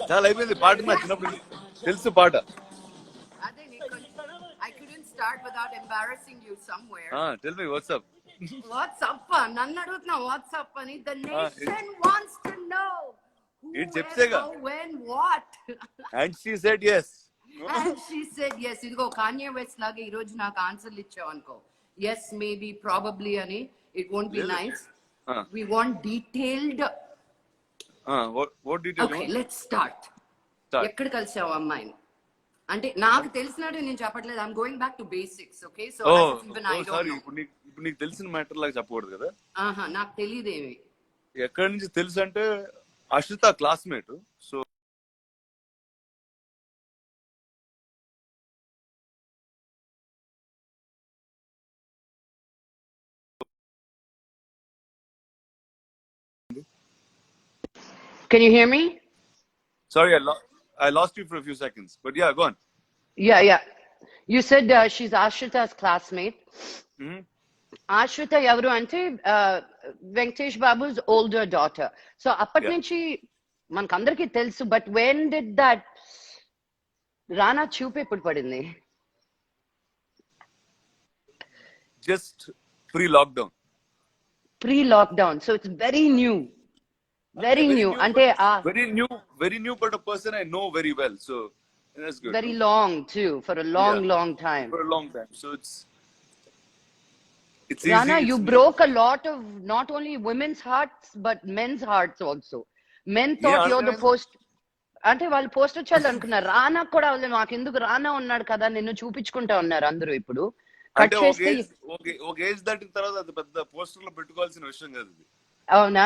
చాలా అయిపోయింది పాట నాకు చిన్నప్పుడు తెలుసు పాట. I couldn't start without embarrassing you somewhere. Tell me what's up. What's up? Nannu adutna what's up ani. The nation wants to know who, where, how, when, what. And she said yes. And she said yes. Idigo Kanye West laga ee roju naaku answer ichavu anko. Yes, maybe, probably ani. It won't be nice. We want detailed. What detail? Okay, let's start. ఎక్కడ కలిసావు అమ్మాయిని అంటే నాకు తెలిసినట్టు నేను చెప్పట్లేదు. I'm going back to basics. Okay, so sorry, ఇప్పుడు నీకు తెలిసిన మ్యాటర్ లాగా చెప్పకూడదు కదా. నాకు తెలియదేమి. ఎక్కడి నుంచి తెలుసు అంటే Ashritha classmate. So Can you hear me? Sorry, I lost you for a few seconds, but yeah, go on. Yeah. You said she's Ashrita's classmate. Ashrita ఎవరు అంటే వెంకటేష్ బాబు's older daughter. So అప్పటి నుంచి మనకందరికీ తెలుసు. But when did that రానా చూపు ఎప్పుడు పడింది? Just pre-lockdown. So it's very new. Very new. Very new, but a person I know very well. So that's good. Very long too, for a long time. For a long time. So it's Rana, easy. you broke a lot of not only women's hearts but men's hearts also. Men thought you're the post. అంటే వాళ్ళు poster చాలు అనుకున్నారు. రానా కూడా మాకు ఎందుకు రానా ఉన్నాడు కదా నిన్ను చూపించుకుంటా ఉన్నారు అందరూ. ఇప్పుడు అంటే ఒక ఏజ్ దాటిన తర్వాత అది పెద్ద పోస్టర్ లో పెట్టుకోవాల్సిన విషయం కాదు. అవునా?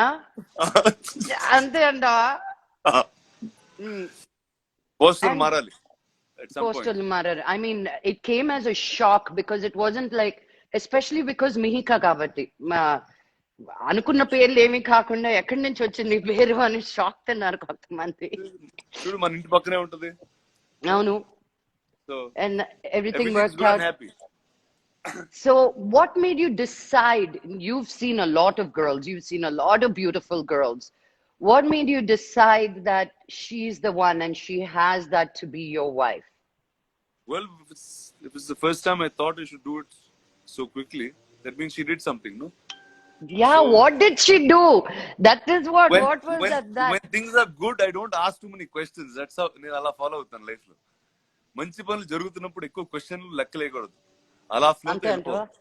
అంతే అంటావా? పోస్టర్లు మారాలి. పోస్టర్లు మారారు. I mean, it came as a shock because it wasn't like, especially because Miheeka కాబట్టి అనుకున్న పేర్లు ఏమీ కాకుండా ఎక్కడి నుంచి వచ్చింది పేరు అని షాక్ తిన్నారు కొంతమంది. చూడు మన ఇంటి పక్కనే ఉంటది. అవును. And everything worked out. So what made you decide? You've seen a lot of girls. You've seen a lot of beautiful girls. What made you decide that she's the one and she has that to be your wife? Well, if it's the first time I thought I should do it so quickly, that means she did something, no? Yeah, so, what did she do? That is what was that? When things are good, I don't ask too many questions. That's how నేను అలా follow అవుతాను life లో. మంచి పనులు జరుగుతున్నప్పుడు ఎక్కువ క్వశ్చన్లు లెక్కలేయకూడదు. అలా ఫ్లో తో వెళ్ళిపోవాలి.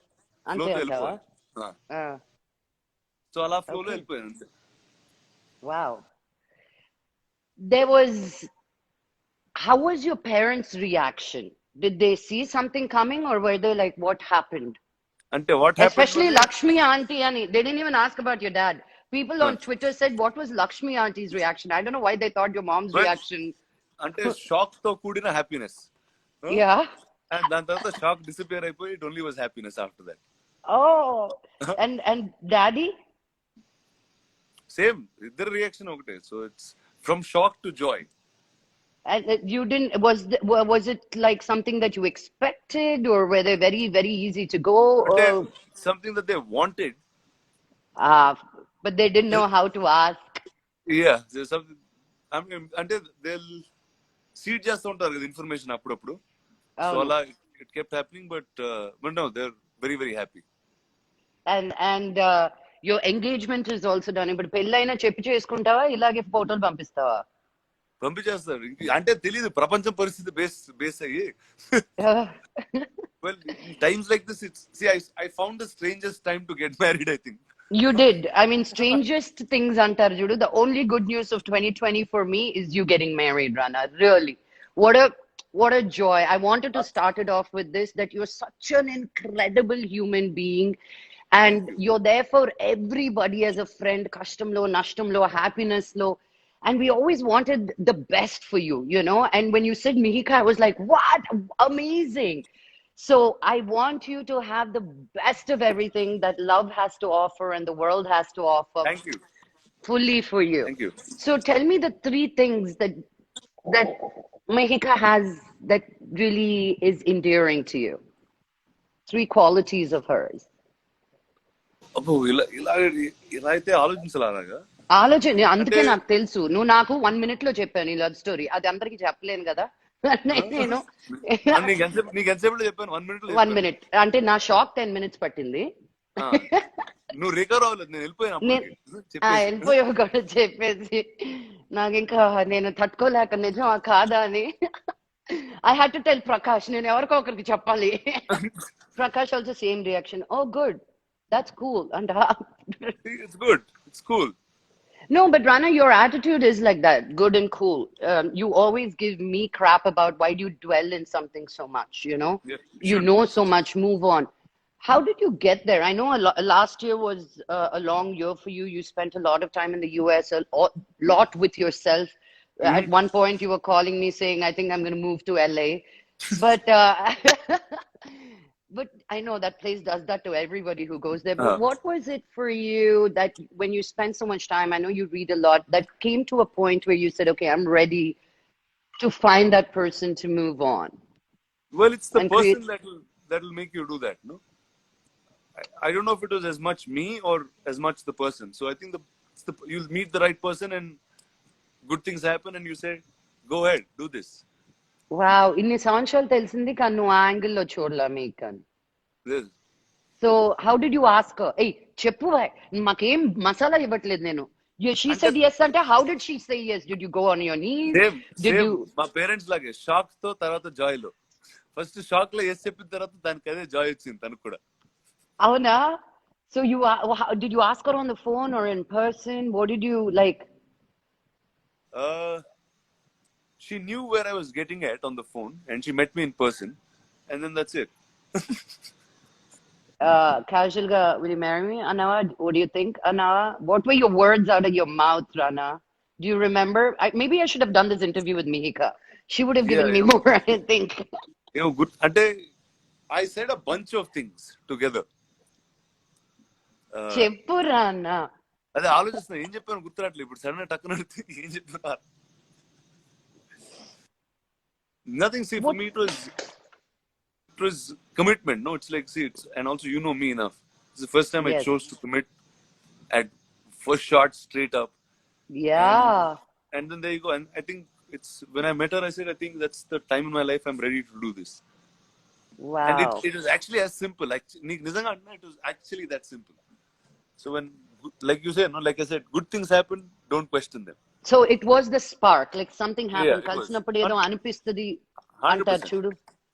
సో అలా ఫ్లో లో వెళ్ళిపోయాను. Wow. How was your parents' reaction? Did they see something coming or were they like, what happened? Ante what happened? Especially Lakshmi auntie, and they didn't even ask about your dad. People on Twitter said, what was Lakshmi auntie's reaction? I don't know why they thought your mom's reaction. Ante shock to kudina happiness. Yeah. And then the shock disappeared. It only was happiness after that. Oh. And daddy? Same. Their reaction okate. So it's from shock to joy. And you didn't, was it like something that you expected, or were they very, very easy to go? Or something that they wanted. But they didn't know how to ask. Yeah. There's something. I mean, until they'll seed just don't have the information appudu. So it kept happening, but no, they're very, very happy. And your engagement is also done. But పెళ్ళైనా చెప్పి చేసుకుంటావా ఇలాగే ఫోటోలు పంపిస్తావా? పంపించేస్తారు. అంటే తెలియదు ప్రపంచం పరిస్థితి బేస్ అయ్యి. Well, in times like this, I found the strangest time to get married, I think. You did. I mean, strangest things antar judu. The only good news of 2020 for me is you getting married, Rana. Really. What a joy. I wanted to start it off with this, that you're such an incredible human being and you're there for everybody as a friend, kashtamlo, nashtamlo, happinesslo. And we always wanted the best for you, you know. And when you said Miheeka, I was like, what? Amazing. So I want you to have the best of everything that love has to offer and the world has to offer. Thank you. Fully for you. Thank you. So tell me the 3 things that Miheeka has that really is endearing to you. 3 qualities of hers. అబ్బో ఇలా ఇలా అయితే ఆలోచించాలి అలాగా. ఆలోచన అంటే అందుకే నాకు తెలుసు నువ్వు నాకు 1 minute లో చెప్పాను ఈ లవ్ స్టోరీ, అది అందరికి చెప్పలేను కదా. నేను నీకు ఎంతసేపు చెప్పాను? 1 minute లో 1 minute అంటే నా షాక్ 10 minutes పట్టింది. చెప్పాను. నువ్వు రికవర్ అవ్వలేదు, నేను వెళ్ళిపోయాను నేను అప్పటికి చెప్పేసి. వెళ్ళిపోయావు కూడా చెప్పేసి నాకు ఇంకా నేను తట్టుకోలేక నిజం కాదా అని I had to tell Prakash, నేను ఎవరికో ఒకరికి చెప్పాలి. Prakash also same reaction, oh good, that's cool అంట. It's good, it's cool. No, but Rana, your attitude is like that, good and cool. You always give me crap about why do you dwell in something so much, you know? Yeah, You should. know so much, move on. How did you get there? I know last year was a long year for you. You spent a lot of time in the US, lot with yourself. At one point, you were calling me saying, I think I'm going to move to LA. But but I know that place does that to everybody who goes there. But what was it for you that when you spend so much time, I know you read a lot, that came to a point where you said, okay, I'm ready to find that person to move on Well, it's the and person create. that will make you do that, no? I don't know if it was as much me or as much the person. So I think you'll meet the right person and good things happen and you say, go ahead, do this. Wow, ఇన్ని సంవత్సరాలు తెలిసింది కానీ నువ్వు ఆ యాంగిల్లో చూడలా మీకు. This. So how did you ask her? Hey, చెప్పు మాకేం మసాలా ఇవ్వట్లేదు నేను. She అంటే said yes అంటే how did she say yes? Did you go on your knees? Did same you? మా పేరెంట్స్ లాగే షాక్ తో తర్వాత జాయ్ లో. ఫస్ట్ షాక్ లో ఎస్ చెప్పిన తర్వాత దానికి అదే జాయ్ వచ్చింది తనకు కూడా. అవునా? So did you ask her on the phone or in person? What did you like? She knew where I was getting at on the phone and she met me in person and then that's it. Casual ga, will you marry me, Anava? What do you think, Anava? What were your words out of your mouth, Rana? Do you remember? Maybe I should have done this interview with Miheeka. She would have given me more, I think. Good. Ante I said a bunch of things together. చెప్పు Rana. అదే ఆలోచిస్తున్నా ఏం చెప్పాను గుర్తురాట్లేదు ఇప్పుడు sudden గా టక్కున ఏం చెప్పినా. Nothing. See, for me it was commitment. No, it's like, see, and also you know me enough. It's the first time I Yes. chose to commit at first shot straight up. Yeah. And then there you go. And I think it's when I met her, I said, I think that's the time in my life I'm ready to do this. Wow. And it was actually as simple. Nizanga, it was actually that simple. So when, like you said, no, like I said, good things happen, don't question them. So it was the spark, like something happened. Yeah, it was. కలిసినప్పుడు ఏదో అనిపిస్తుంది 100%. అంటారు చూడు.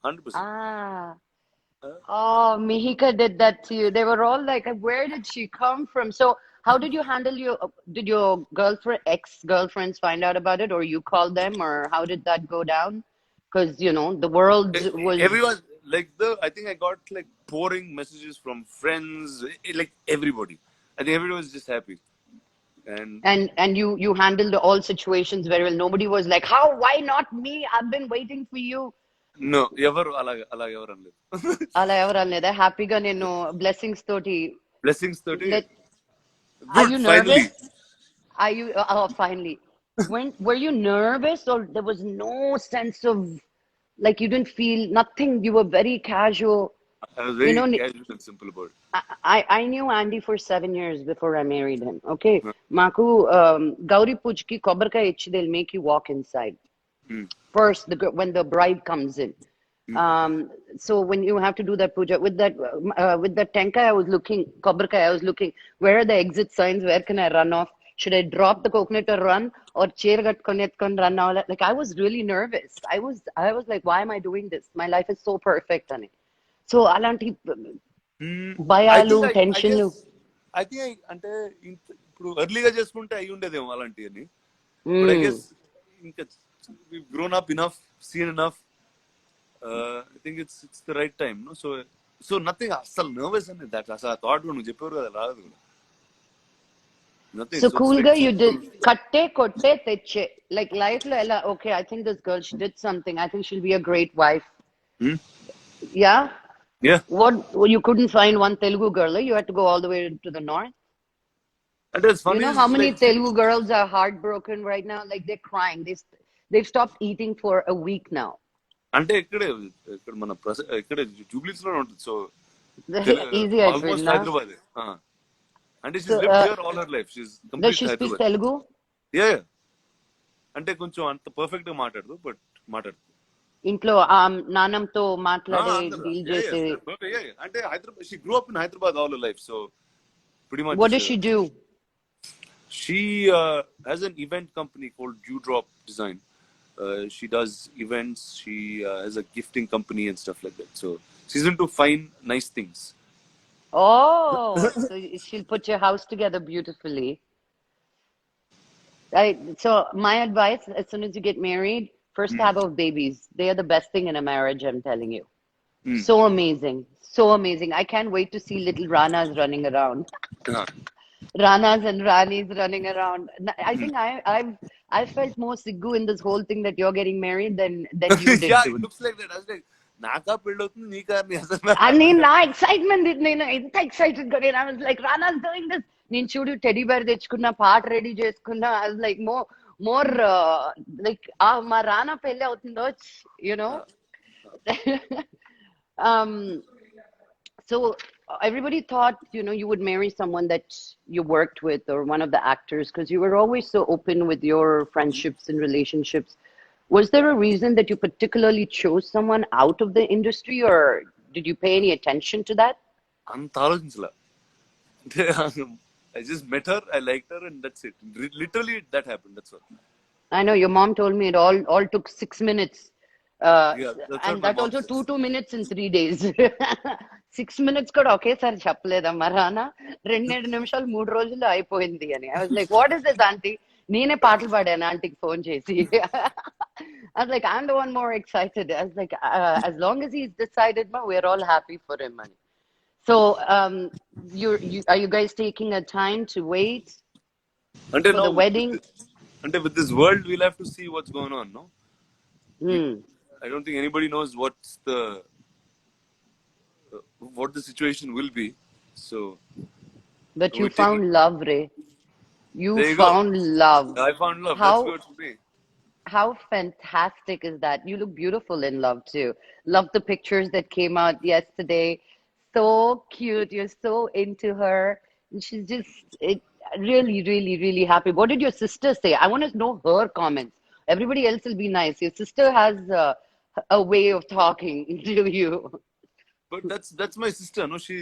100%. Ah. Oh, Miheeka did that to you. They were all like, where did she come from? So how did you handle did your ex-girlfriends find out about it, or you called them, or how did that go down? Because, you know, the world was... Everyone, I think I got like pouring messages from friends, like everybody. I think everybody was just happy. And you handled all situations very well. Nobody was like, why not me? I've been waiting for you. No, ఎవరు అలాగే ఎవరు అనలేదు. అలా ఎవరు అనలేదా? హ్యాపీగా నేను blessings తోటి. Are you nervous? Finally. Were you nervous, or there was no sense of, like, you didn't feel nothing? You were very casual. I was very casual and simple about it. I knew Andy for 7 years before I married him. Okay, Maku Gauri Pujki Kobarka ichi, they'll make you walk inside. First, when the bride comes in. So when you have to do that puja with that tenkai, I was looking, kobarkai, I was looking, where are the exit signs? Where can I run off? Should I drop the coconut or run, or chair gatkonetkan run now? Like, I was really nervous. I was like, why am I doing this? My life is so perfect, honey. So alanti భయాలు, టెన్షన్లు. I think అంటే ఇప్పుడు ఎర్లీగా చేసుకుంటే అయి ఉండేదేమో అలాంటివన్నీ. But I guess ఇంకా we've grown up enough, seen enough. I think it's the right time, no? So nothing. అసలు nervous అనేది that అసలు ఆ thought నువ్వు చెప్పారు కదా రాదు కూడా. Nothing. So cool గా you did కట్టే కొట్టే తెచ్చే, like life లో ఎలా, okay, I think this girl, she did something, I think she'll be a great wife. Yeah. What, you couldn't find one Telugu girl, you had to go all the way to the north? And it's funny, you know how many Telugu girls are heartbroken right now, like they're crying, they've stopped eating for a week now. అంటే ఇక్కడ మన ఇక్కడ జూబ్లీస్ లో ఉంటుంది, so easy అయిపోయిందా? హైదరాబాద్. అంటే she's So, lived here all her life. She's does complete she speak Hyderabad. Telugu? Yeah. అంటే కొంచెం అంత పర్ఫెక్ట్ గా మాట్లాడదు బట్ మాట్లాడదు. ఇంట్లో నాన్నంతో మాట్లాడే డీల్ చేసే. అంటే Hyderabad, she grew up in Hyderabad all life, so pretty much What does she do? she has an event company called Dewdrop Design. She does events, she has a gifting company and stuff like that, so she's into fine nice things. Oh, so she'll put your house together beautifully. So my advice, as soon as you get married, first have of babies. They are the best thing in a marriage, I'm telling you. So amazing. So amazing. I can't wait to see little Ranas running around. Uh, Ranas and Ranis running around. I think I felt more siggu in this whole thing that you're getting married than you did, yeah, it dude. looks like that. I was like, నాకా పెళ్ళవుతుంది నీకా నీ అసలు అని నా excitement నేను ఎంత excited గా నేను I was like Rana's doing this. నేను చూడు టెడీ బేర్ తెచ్చుకున్నా, పాట రెడీ చేసుకున్నా. I was like more like మా రానా పెళ్ళి అవుతుందో, you know. So everybody thought, you would marry someone that you worked with or one of the actors, because you were always so open with your friendships and relationships. Was there a reason that you particularly chose someone out of the industry, or did you pay any attention to that? అంత ఆలోచించలా. I just met her, I liked her, and that's it. Literally, that happened. That's all. I know your mom told me it all took 6 minutes. Yeah, that's And what my that mom also says. 2 minutes in 3 days. 6 minutes కూడా ఒకేసారి చెప్పలేదమ్మా రానా. 2 నిమిషాలు 3 రోజుల్లో అయిపోయింది అని. I was like, what is this, auntie? నేనే పాటలు పాడాను ఆంటీకి ఫోన్ చేసి. I was like, I'm the one more excited. I was like, as long as he's decided, we're all happy for him. Money. So, are you guys taking a time to wait అంటే for no, the wedding? అంటే with this world, we'll have to see what's going on, no? Hmm. I don't think anybody knows what the situation will be. So, But you we're taking. found love, Ray. You There you go. found love. I found love. How That's good for me. how fantastic is that? You look beautiful in love too. Love the pictures that came out yesterday. So cute. You're so into her. And she's just really, really, really happy. What did your sister say? I want to know her comments. Everybody else will be nice. Your sister has a way of talking to you. But that's my sister. No, she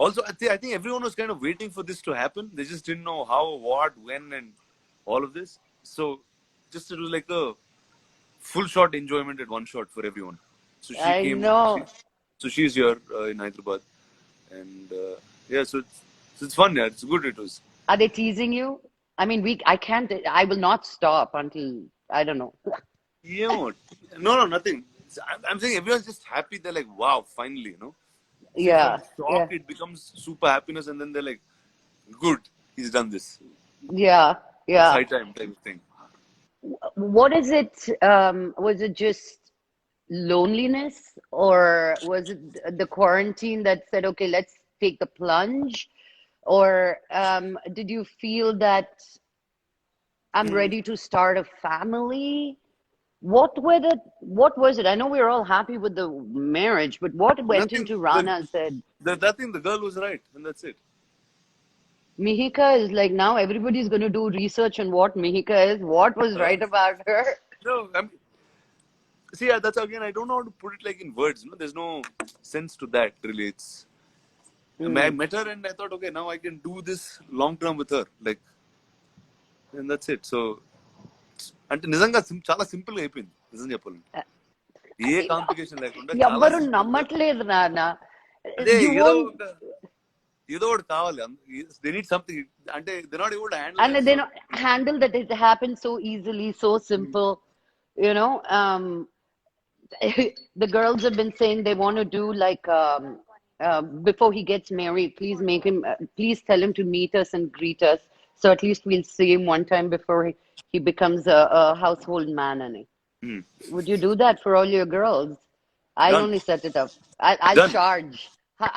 also. I think everyone was kind of waiting for this to happen. They just didn't know how, what, when, and all of this. So, just it was like a full shot enjoyment at one shot for everyone. So she I came. know. So she's here in Hyderabad, and yeah. So it's fun. Yeah, it's good. It was. Are they teasing you? I mean, I will not stop until, I don't know. Yeah. No, nothing. I'm saying everyone's just happy. They're like, wow, finally, See, Yeah, from shock, yeah, it becomes super happiness, and then they're like, good, he's done this. yeah, It's yeah. high time type of thing. What is it? Was it just loneliness, or was it the quarantine that said, okay, let's take the plunge? Or did you feel that I'm ready to start a family? What was it? I know we were all happy with the marriage, but what went Nothing. into Rana's head? Nothing. The girl was right, and that's it. Miheeka is like, now everybody's going to do research on what Miheeka is. What was right about her? No, see, that's again. I don't know how to put it like in words. There's no sense to that really. I met her and I thought, okay, now I can do this long term with her, like, and that's it. So, అంటే నిజంగా చాలా simple గా అయిపోయింది. నిజం చెప్పాలంటే ఏ complication లేకుండా చాలా ఎవ్వరు simple గా. నమ్మట్లేదు నాన్న. అదే You ఏదో won't, ఏదో ఒకటి కావాలి. They need something. అంటే they not able to and handle they that. don't handle that it happens so easily, so simple. You know, the girls have been saying they want to do like before he gets married, please tell him to meet us and greet us, so at least we'll see him one time before he becomes a household man. Ani. Would you do that for all your girls? I'll Done. only set it up. I'll Done. charge.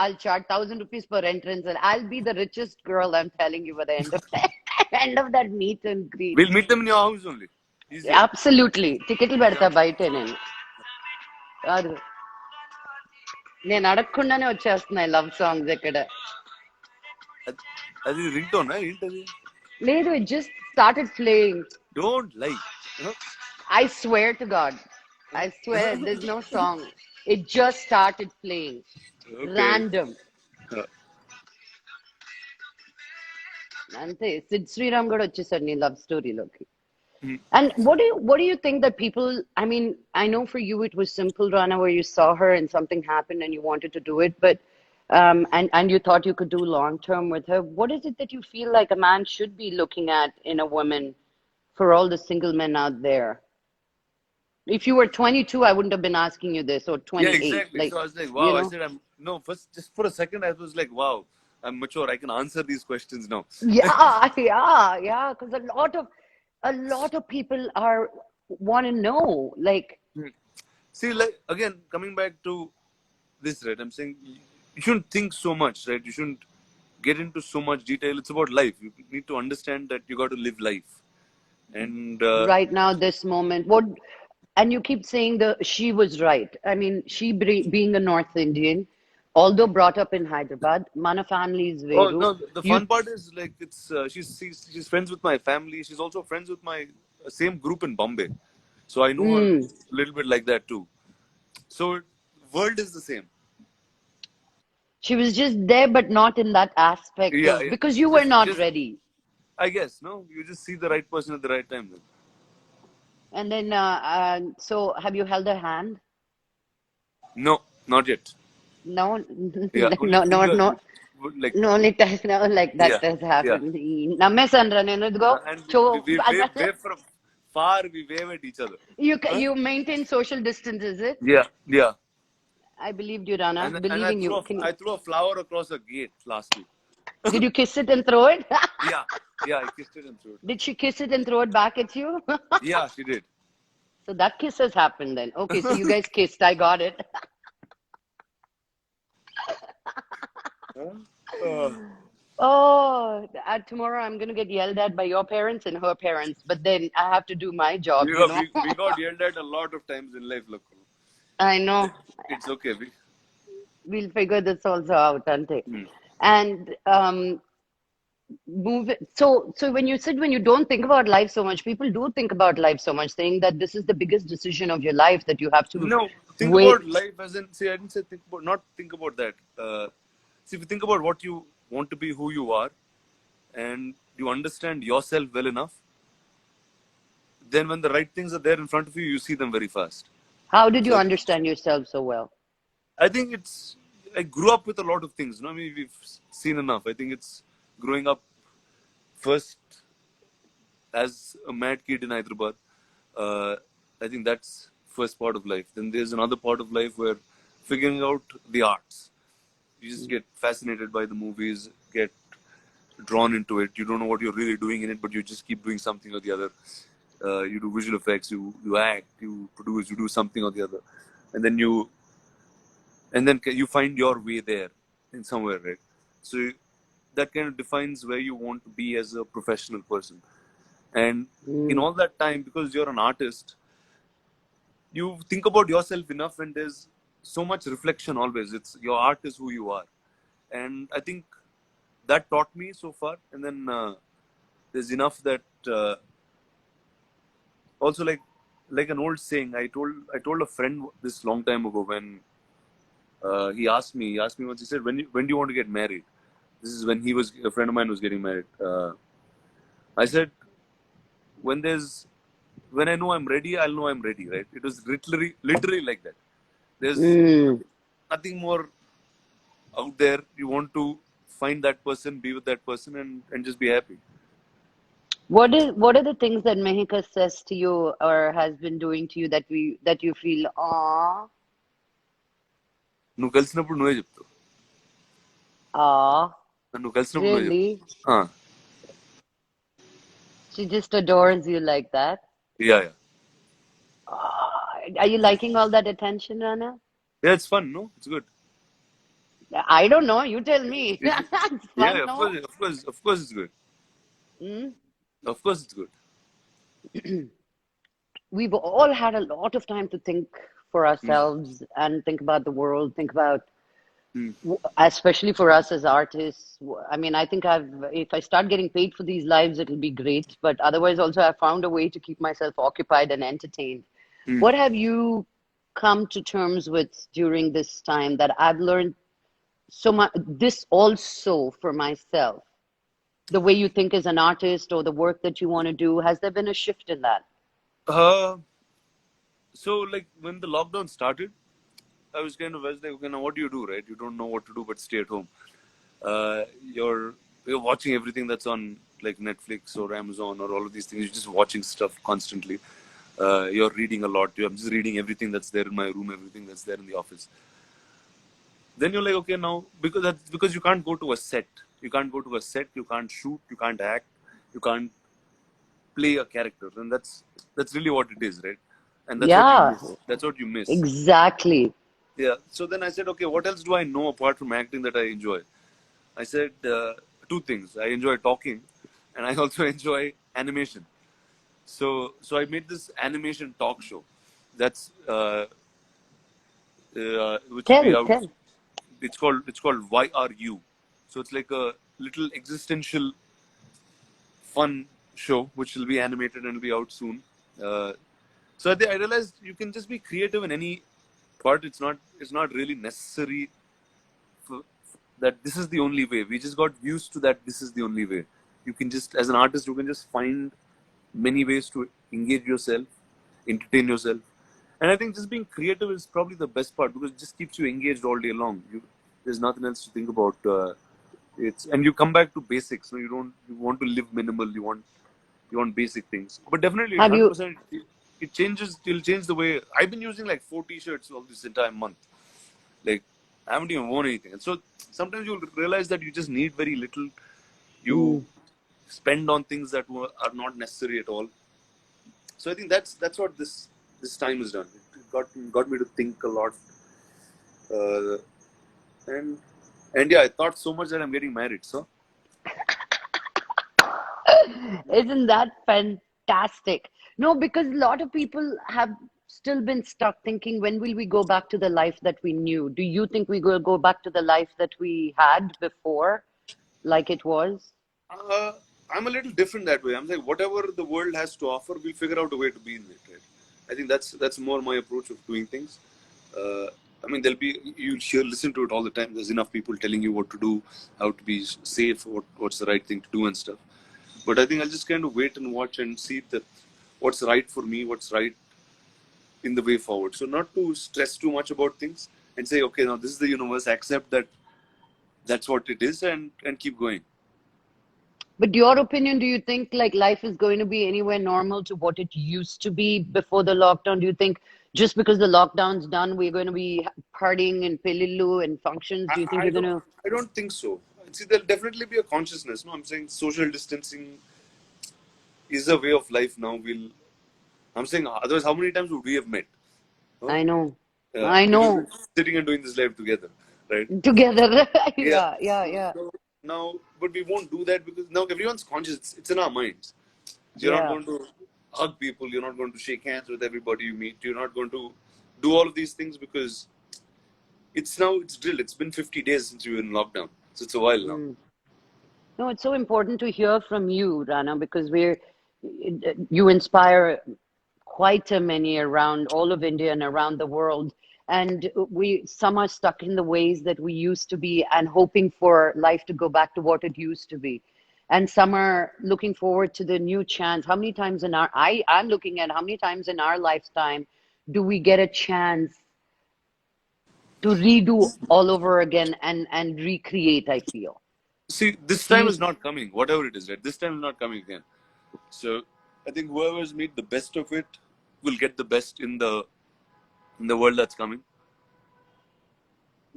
I'll charge 1,000 rupees per entrance, and I'll be the richest girl. I'm telling you, by the end of end of that meet and greet. We'll meet them in your house only. Easier. Absolutely. టికెట్లు పెడతా బయటే నేను. కాదు, నేను అడగకుండానే వచ్చేస్తున్నాయి love songs ఇక్కడ. అది రింగ్టోన్ ఏంటది? Ledu, it just started playing. Don't lie. Huh? I swear to God. I swear there's no song. It just started playing. Okay. Random. అంతే సిద్ శ్రీరామ్ కూడా వచ్చేసాడు నీ లవ్ స్టోరీలోకి. And what do you think that people, I mean, I know for you it was simple, Rana, where you saw her and something happened and you wanted to do it, but and you thought you could do long term with her. What is it that you feel like a man should be looking at in a woman for all the single men out there? If you were 22, I wouldn't have been asking you this, or Yeah, 28. exactly. Like, So I was like, wow. you I know, said, no, first, just for a second, I was like, wow, I'm mature. I can answer these questions now. yeah, yeah, because a lot of people are want to know, like, See, like, again, coming back to this, right? I'm saying you shouldn't think so much, right? You shouldn't get into so much detail. It's about life. You need to understand that you got to live life. And right now, this moment. What, and you keep saying she was right. I mean, being a North Indian, although brought up in Hyderabad, mana family is oh Veru. no, the You, fun part is like it's she's friends with my family. She's also friends with my same group in Bombay, so I know her a little bit like that too. So world is the same. she was just there, but not in that aspect Yeah, of yeah. because you were not Just ready. I guess no. You just see the right person at the right time. Then. And then, so have you held her hand? No, not yet. No, Yeah, only no, no, fingers. no. Like No, it does not like that yeah, does yeah. happen. Nammesandra, నేను ఇదిగో And chew we wave from far. We wave at each other. Huh? you maintain social distance, is it? Yeah, yeah. I believed you, Rana. And Believe in you. I threw a flower across a gate last week. Did you kiss it and throw it? Yeah, yeah. I kissed it and threw it. Did she kiss it and throw it back at you? Yeah, she did. So that kiss has happened then. Okay, so you guys kissed. I got it. Oh, tomorrow I'm going to get yelled at by your parents and her parents, but then I have to do my job, you know. We got yelled at a lot of times in life, look. I know. It's okay. We'll figure this also out, Ante. And move it. So when you said when you don't think about life so much, people do think about life so much, saying that this is the biggest decision of your life that you have to No, think wait. about life as in, see, I didn't say think about, not think about that. See, if you think about what you want to be, who you are, and you understand yourself well enough, then when the right things are there in front of you, you see them very fast. How did you So understand yourself so well? I think I grew up with a lot of things. I mean, we've seen enough. I think it's growing up first as a mad kid in Hyderabad. I think that's first part of life. Then there's another part of life where figuring out the arts. You just get fascinated by the movies, get drawn into it. You don't know what you're really doing in it, but you just keep doing something or the other. You do visual effects, you act, you produce, you do something or the other, and then you find your way there in somewhere, right? So that kind of defines where you want to be as a professional person. And in all that time, because you're an artist, you think about yourself enough, and there's so much reflection always. It's your art is who you are, and I think that taught me so far. And then there's enough that also like an old saying. I told a friend this long time ago when he asked me once. He said, when do you want to get married? This is when a friend of mine was getting married. I said, when I know I'm ready, I'll know I'm ready, right? It was literally like that. There's nothing more out there. You want to find that person, be with that person, and just be happy. What are the things that Miheeka says to you or has been doing to you that you feel, ah, నువ్వు కలిసినప్పుడు నువ్వే చెప్తావు. ah, నువ్వు కలిసినప్పుడు నువ్వే really? చెప్తావు. She just adores you like that? Yeah. Are you liking all that attention, Rana? Yeah, it's fun, no? It's good. I don't know. You tell me. It's fun, Yeah, no? of course it's good. Of course it's good. We've all had a lot of time to think for ourselves and think about the world, think about Hmm. especially for us as artists. I mean, I think if I start getting paid for these lives, it'll be great. But otherwise, also, I've found a way to keep myself occupied and entertained. Hmm. What have you come to terms with during this time that I've learned so much? This also for myself, the way you think as an artist or the work that you want to do, has there been a shift in that? Uh, so like when the lockdown started, I was like, okay, now what do you do, right? You don't know what to do but stay at home. Uh, you're you're watching everything that's on like Netflix or Amazon or all of these things. You're just watching stuff constantly. You're reading a lot. I'm just reading everything that's there in my room, everything that's there in the office. Then you're like, okay, now because you can't go to a set. You can't go to a set. You can't shoot. You can't act. You can't play a character, and that's really what it is, right? And that's what you Yeah, miss. That's what you miss. exactly. Yeah. So then I said, okay, what else do I know apart from acting that I enjoy? I said two things. I enjoy talking, and I also enjoy animation. So I made this animation talk show. That's which will be Tell, out. tell. It's called Why Are You? So it's like a little existential fun show which will be animated and will be out soon. Uh, so I realized you can just be creative in any part. It's not really necessary for, that this is the only way. We just got used to that this is the only way. You can just, as an artist, you can just find many ways to engage yourself, entertain yourself. And I think just being creative is probably the best part because it just keeps you engaged all day long. There's nothing else to think about. And you come back to basics. No, you want to live minimal. You want basic things. But definitely, Have you 100%, it changes. It'll change the way I've been using like 4 T-shirts all this entire month. Like I haven't even worn anything. And so sometimes you'll realize that you just need very little. You mm, spend on things that are not necessary at all. So I think that's what this time has done. It got me to think a lot, uh, and and yeah, I thought so much that I'm getting married. So isn't that fantastic? No, because a lot of people have still been stuck thinking, when will we go back to the life that we knew? Do you think we will go back to the life that we had before, like it was? uh, I'm a little different that way. I'm like whatever the world has to offer, we'll figure out a way to be in it. Right? I think that's more my approach of doing things. Uh, I mean, listen to it all the time. There's enough people telling you what to do, how to be safe, what's the right thing to do and stuff. But I think I'll just kind of wait and watch and see that what's right for me, what's right in the way forward. So not to stress too much about things and say, okay, now this is the universe. Accept that that's what it is, and keep going. But your opinion, do you think like life is going to be anywhere normal to what it used to be before the lockdown? Do you think just because the lockdown's done, we're going to be partying in Pelillu and functions? I, Do you think I we're going don't to? I don't think so. See, there'll definitely be a consciousness. No, I'm saying social distancing is a way of life now. I'm saying otherwise, how many times would we have met? Huh? I know. I Because know. we're sitting and doing this live together, right? Together. Yeah. Yeah, yeah, yeah. So now, but we won't do that because now everyone's conscious. It's in our minds. So you're not Yeah. going to hug people. You're not going to shake hands with everybody you meet. You're not going to do all of these things because it's drilled. It's been 50 days since you were in lockdown. So it's a while now. Mm. No, it's so important to hear from you, Rana, because you inspire quite a many around all of India and around the world. And some are stuck in the ways that we used to be and hoping for life to go back to what it used to be. And some are looking forward to the new chance. How many times I'm looking at how many times in our lifetime do we get a chance to redo all over again and recreate, I feel. See, this Do time you, is not coming. Whatever it is, right? This time is not coming again. So I think whoever's made the best of it will get the best in the world that's coming.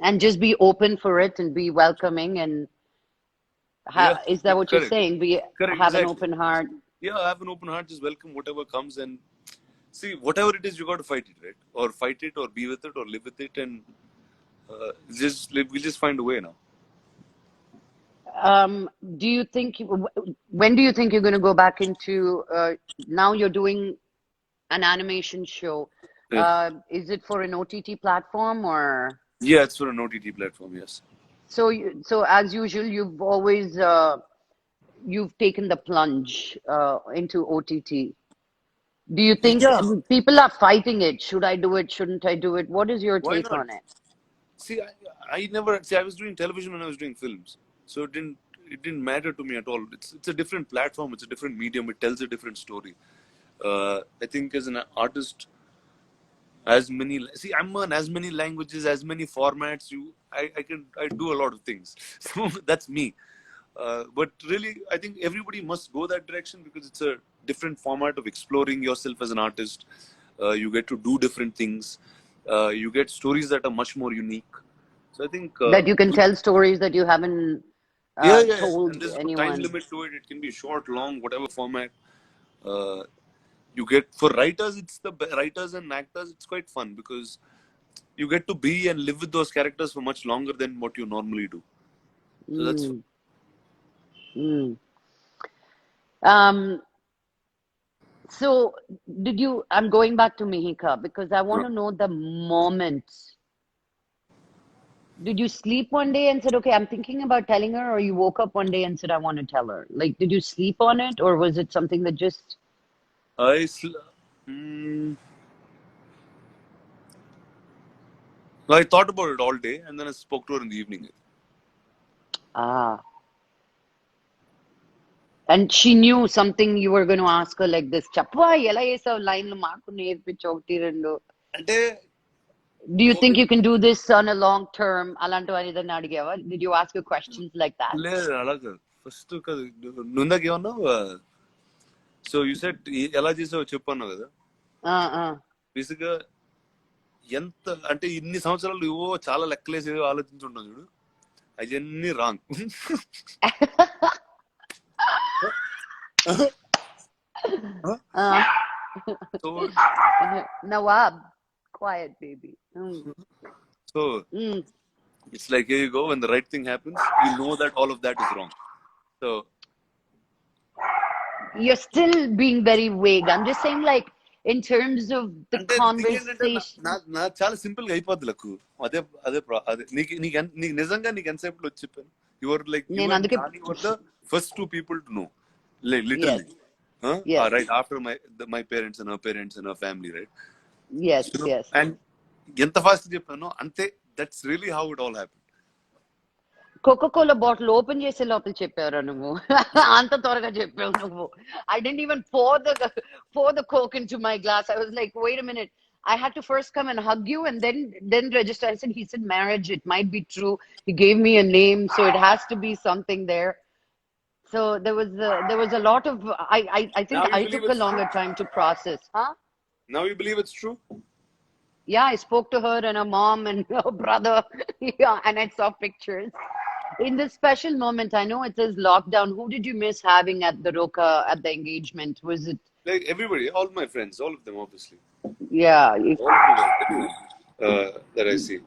and just be open for it and be welcoming and Yeah, is yeah, that what you're correct. saying? Correct, Have an exactly. open heart. Yeah, have an open heart, just welcome whatever comes and see whatever it is you got to fight it, right? Or fight it or be with it or live with it and just live, we'll just find a way now. Um, do you think when do you think you're going to go back into now you're doing an animation show? Yeah. Is it for an OTT platform or? Yeah, it's for an OTT platform. Yes. So as usual, you've always you've taken the plunge into OTT. Do you think Yeah. people are fighting it? Should I do it? Shouldn't I do it? What is your Why take not? on it? See, I never see. I was doing television when I was doing films, so it didn't matter to me at all. It's a different platform. It's a different medium. It tells a different story. I think as an artist, as many see, I'm on as many languages, as many formats. I do a lot of things. So that's me. But really, I think everybody must go that direction because it's a different format of exploring yourself as an artist. You get to do different things. You get stories that are much more unique. So I think, That you can tell stories that you haven't yeah, yeah, and told there's no time anyone. limit to it. It can be short, long, whatever format. Uh, you get for writers, writers and actors. It's quite fun because you get to be and live with those characters for much longer than what you normally do. So that's fun. Mm, mm. Um, so I'm going back to Miheeka because I want to know the moment. Did you sleep one day and said, okay, I'm thinking about telling her, or you woke up one day and said, I want to tell her? Like, did you sleep on it, or was it something that just, I sl- mm, I thought about it all day, and then I spoke to her in the evening. ah, and she knew something you were going to ask her like this, Chapwa, ela yesav line lo maaku nerpichu okti rendu. అంటే Do you think you can do this on a long term? Alantu anidana adigava? Did you ask her questions like that? లేదు అలా కాదు first కాదు నువ్వు ఇందాక ఏమన్నావు so you set ఎలా చేసావో చెప్పు అన్నావు కదా Uh, బేసిక్ గా ఎంత అంటే ఇన్ని సంవత్సరాలు ఏవో చాలా లెక్కలేసి ఏదో ఆలోచించుంటాం చూడు అవన్నీ wrong uh. So Nawab, quiet baby. Mm. So Mm. It's like you go when the right thing happens you know that all of that is wrong so You're still being very vague. I'm just saying, like, in terms of the అంటే thing ఏంటంటే conversation. నాకు చాలా simple గా అయిపోద్ది luck అదే అదే అదే నీకు నిజంగా నీకు ఎంతసేపు వచ్చి చెప్పాను యువర్ లైక్ యూ నేను అండ్ అందుకే Nani were the first two people to know yes, literally yes, right after my parents and her family right yes, yes. And ఎంత ఫాస్ట్ చెప్పానో అంతే that's really how it all happen Coca-Cola bottle open చేసే లోపల చెప్పారా నువ్వు అంత త్వరగా చెప్పావు నువ్వు I didn't even pour the Coke into my glass. I was like, wait a minute. I had to first come and hug you and then register. I said, he said marriage. It might be true. He gave me a name, so it has to be something there. So there was a lot of I think now you I believe took a it's true longer time to process. Huh? now you believe it's true Yeah, I spoke to her and her mom and her brother. Yeah, and I saw pictures. In this special moment, I know it says lockdown. Who did you miss having at the Roka at the engagement? Was it like everybody all my friends all of them obviously yeah, all of them everyone, that I see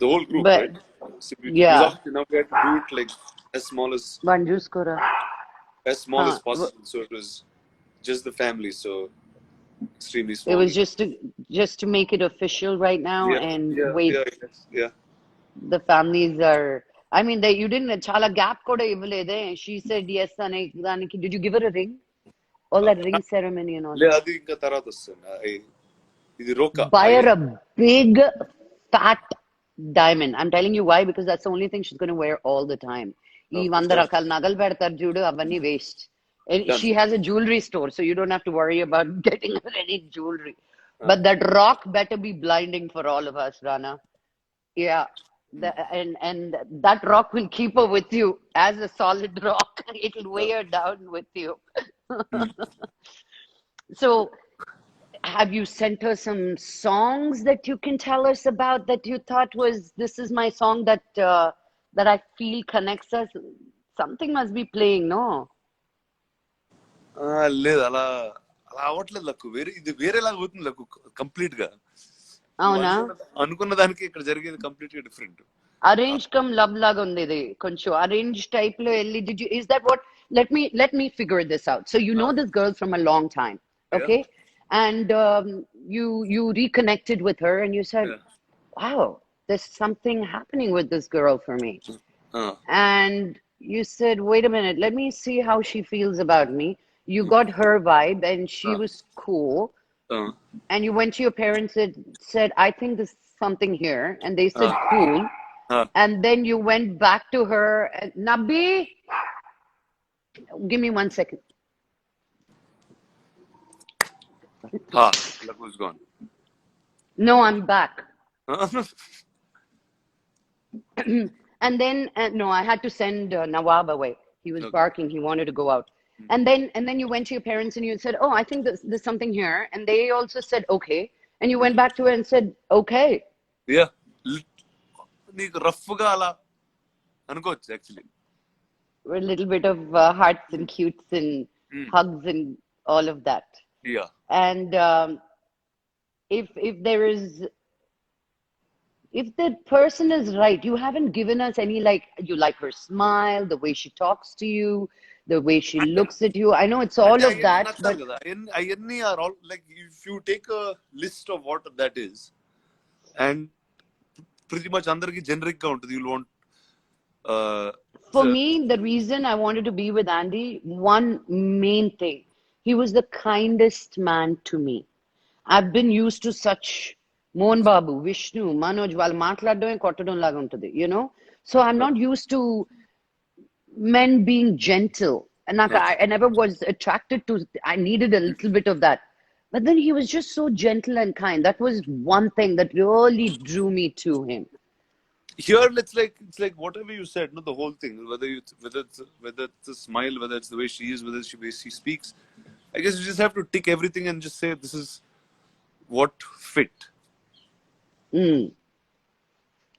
the whole group, but right? So because yeah. obviously now we had to do it like as small One juice kora. as Huh. possible. So it was just the family, so extremely It small. was just to make it official right now Yeah, and yeah, wait. yeah, yes, yeah. The families are I mean they you didn't chala gap kuda ivvalede. She said yes daniki. Did you give her a ring? All that ring ceremony and all. అది ఇంకా తర్వాత వస్తుంది ఇది రోకా Buy her a big fat diamond. I'm telling you why, because that's the only thing she's going to wear all the time. ఈ okay, 100 done, రకాల నగలు పెడతారు చూడు అవన్నీ waste. And done. she has a jewelry store, so you don't have to worry about getting her any jewelry. Uh, But that rock better be blinding for all of us, Rana. Yeah. And that rock will keep her with you as a solid rock. It'll weigh her down with you. So have you sent her some songs that you can tell us about that you thought was this is my song that I feel connects us? Something must be playing, no? లేదు అలా అలా అవ్వట్లేదు luck ఇది వేరేలాగా అవుతుంది luck complete గా నువ్వు Avuna? అనుకున్న దానికి ఇక్కడ జరిగేది కంప్లీట్ గా different Arrange come love laga undi idi. Konchu arrange type lo elli. Did you? Is that what? Let me figure this out. So you know this girl from a long time, yeah okay? And you reconnected with her, and you said, yeah "Wow, there's something happening with this girl for me. Uh, And you said, wait a minute, let me see how she feels about me. You got her vibe, and she uh, was cool. uh, And you went to your parents and said, I think there's something here. And they said, uh, cool. uh, And then you went back to her and, Nabi, give me 1 second. ha, luck was gone. No, I'm back. Uh, And then, no, I had to send Nawab away. He was okay. barking. He wanted to go out. And then you went to your parents and you said, "Oh, I think there's something here." And they also said, "Okay." And you went back to her and said, "Okay." Yeah. నీకు rough గా అలా అనుకోవచ్చు actually. A little bit of hearts and cutes and hugs and all of that. Yeah. And if there is, if the person is right, you haven't given us any, like, you like her smile, the way she talks to you, the way she అంటే looks at you. I know it's all అంటే of అవన్నీ that, నచ్చాలి but కదా. అవన్నీ are all like if you take a list of what that is and pretty much అందరికి generic గా ఉంటుంది. You'll want for me, the reason I wanted to be with Andy, one main thing, he was the kindest man to me. I've been used to such Mohan Babu, Vishnu, Manoj, వాళ్ళు మాట్లాడడమే కొట్టడం లాగా ఉంటుంది, you know? So I'm not used to men being gentle. And like, I never was attracted to, I needed a little bit of that. But then he was just so gentle and kind. That was one thing that really drew me to him. here it's like whatever you said, no, the whole thing, whether it's a smile, whether it's the way she is, whether way she speaks, I guess you just have to tick everything and just say this is what fit Mm.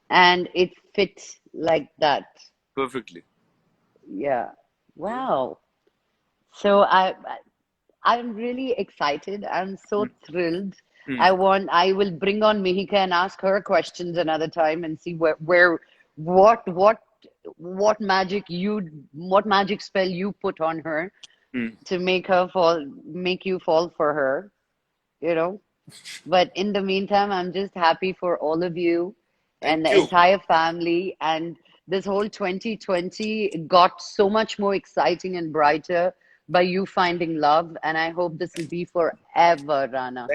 And it fits like that. perfectly. Yeah. Wow. So I'm really excited. I'm so thrilled. Hmm. I will bring on Miheeka and ask her questions another time and see what magic what magic spell you put on her Hmm. to make you fall for her, you know. But in the meantime, I'm just happy for all of you and Thank the you. entire family. And this whole 2020 got so much more exciting and brighter by you finding love. And I hope this will be forever, Rana.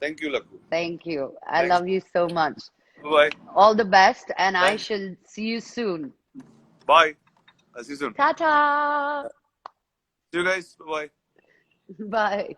Thank you, Lakku. Thank you. I Thanks. love you so much. Bye All the best. And I thanks. shall see you soon. Bye, I'll see you soon. Ta ta. See you guys. Bye. Bye.